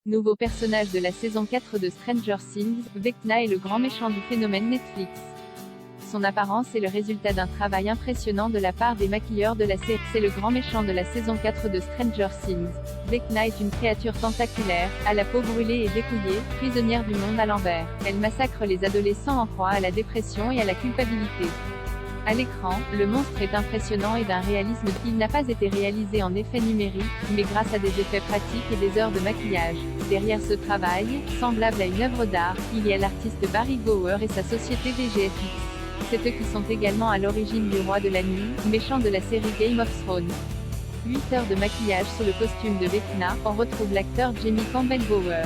Nouveau personnage de la saison 4 de Stranger Things, Vecna est le grand méchant du phénomène Netflix. Son apparence est le résultat d'un travail impressionnant de la part des maquilleurs de la série. C'est le grand méchant de la saison 4 de Stranger Things. Vecna est une créature tentaculaire, à la peau brûlée et dépouillée, prisonnière du monde à l'envers. Elle massacre les adolescents en proie à la dépression et à la culpabilité. À l'écran, le monstre est impressionnant et d'un réalisme qu'il n'a pas été réalisé en effets numériques, mais grâce à des effets pratiques et des heures de maquillage. Derrière ce travail, semblable à une œuvre d'art, il y a l'artiste Barry Gower et sa société VGFX. C'est eux qui sont également à l'origine du Roi de la Nuit, méchant de la série Game of Thrones. 8 heures de maquillage sur le costume de Vecna, on retrouve l'acteur Jamie Campbell Bower.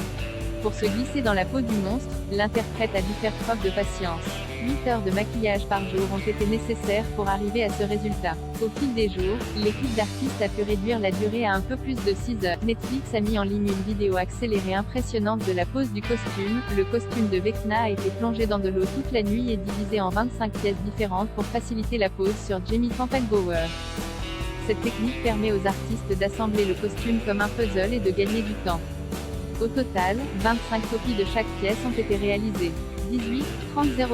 Pour se glisser dans la peau du monstre, l'interprète a dû faire preuve de patience. 8 heures de maquillage par jour ont été nécessaires pour arriver à ce résultat. Au fil des jours, l'équipe d'artistes a pu réduire la durée à un peu plus de 6 heures. Netflix a mis en ligne une vidéo accélérée impressionnante de la pose du costume. Le costume de Vecna a été plongé dans de l'eau toute la nuit et divisé en 25 pièces différentes pour faciliter la pose sur Jamie Campbell Bower. Cette technique permet aux artistes d'assembler le costume comme un puzzle et de gagner du temps. Au total, 25 copies de chaque pièce ont été réalisées. 18 30 00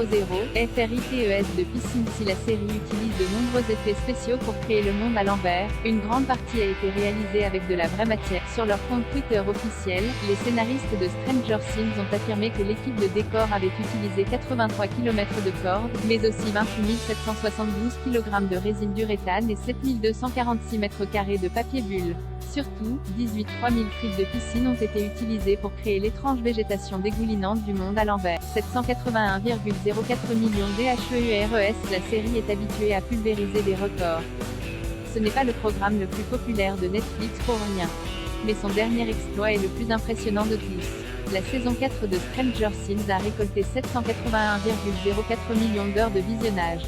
FRITES de piscine. Si la série utilise de nombreux effets spéciaux pour créer le monde à l'envers, une grande partie a été réalisée avec de la vraie matière. Sur leur compte Twitter officiel, les scénaristes de Stranger Things ont affirmé que l'équipe de décor avait utilisé 83 km de cordes, mais aussi 28 772 kg de résine d'uréthane et 7246 m² de papier bulle. Surtout, 18 3000 frites de piscine ont été utilisées pour créer l'étrange végétation dégoulinante du monde à l'envers. 781,04 millions d'HEURES. La série est habituée à pulvériser des records. Ce n'est pas le programme le plus populaire de Netflix pour rien. Mais son dernier exploit est le plus impressionnant de tous. La saison 4 de Stranger Things a récolté 781,04 millions d'heures de visionnage.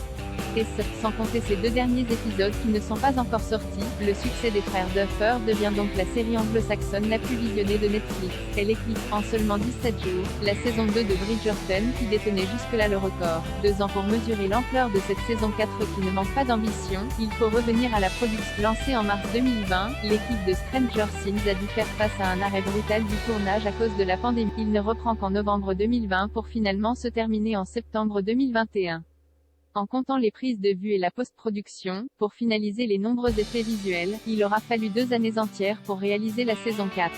Et sans compter ces deux derniers épisodes qui ne sont pas encore sortis, le succès des frères Duffer devient donc la série anglo-saxonne la plus visionnée de Netflix. Elle éclipse en seulement 17 jours la saison 2 de Bridgerton qui détenait jusque-là le record. 2 ans pour mesurer l'ampleur de cette saison 4 qui ne manque pas d'ambition, il faut revenir à la production. Lancée en mars 2020, l'équipe de Stranger Things a dû faire face à un arrêt brutal du tournage à cause de la pandémie. Il ne reprend qu'en novembre 2020 pour finalement se terminer en septembre 2021. En comptant les prises de vue et la post-production, pour finaliser les nombreux effets visuels, il aura fallu 2 années entières pour réaliser la saison 4.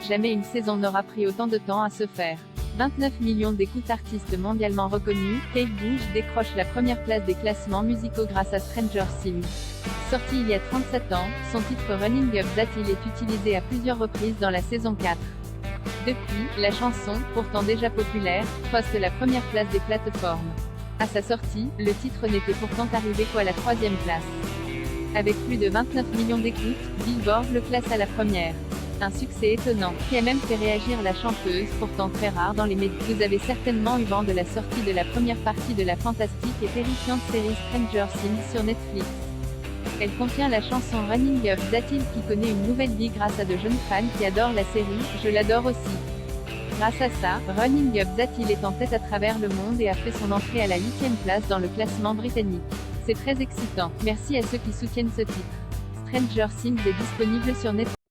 Jamais une saison n'aura pris autant de temps à se faire. 29 millions d'écoutes. Artistes mondialement reconnus, Kate Bush décroche la première place des classements musicaux grâce à Stranger Things. Sorti il y a 37 ans, son titre Running Up That Hill est utilisé à plusieurs reprises dans la saison 4. Depuis, la chanson, pourtant déjà populaire, poste la première place des plateformes. À sa sortie, le titre n'était pourtant arrivé qu'à la 3e place. Avec plus de 29 millions d'écoutes, Billboard le classe à la première. Un succès étonnant, qui a même fait réagir la chanteuse, pourtant très rare dans les médias. Vous avez certainement eu vent de la sortie de la première partie de la fantastique et terrifiante série Stranger Things sur Netflix. Elle contient la chanson Running Up That Hill qui connaît une nouvelle vie grâce à de jeunes fans qui adorent la série. Je l'adore aussi. Grâce à ça, Running Up That Hill est en tête à travers le monde et a fait son entrée à la 8e place dans le classement britannique. C'est très excitant. Merci à ceux qui soutiennent ce titre. Stranger Things est disponible sur Netflix.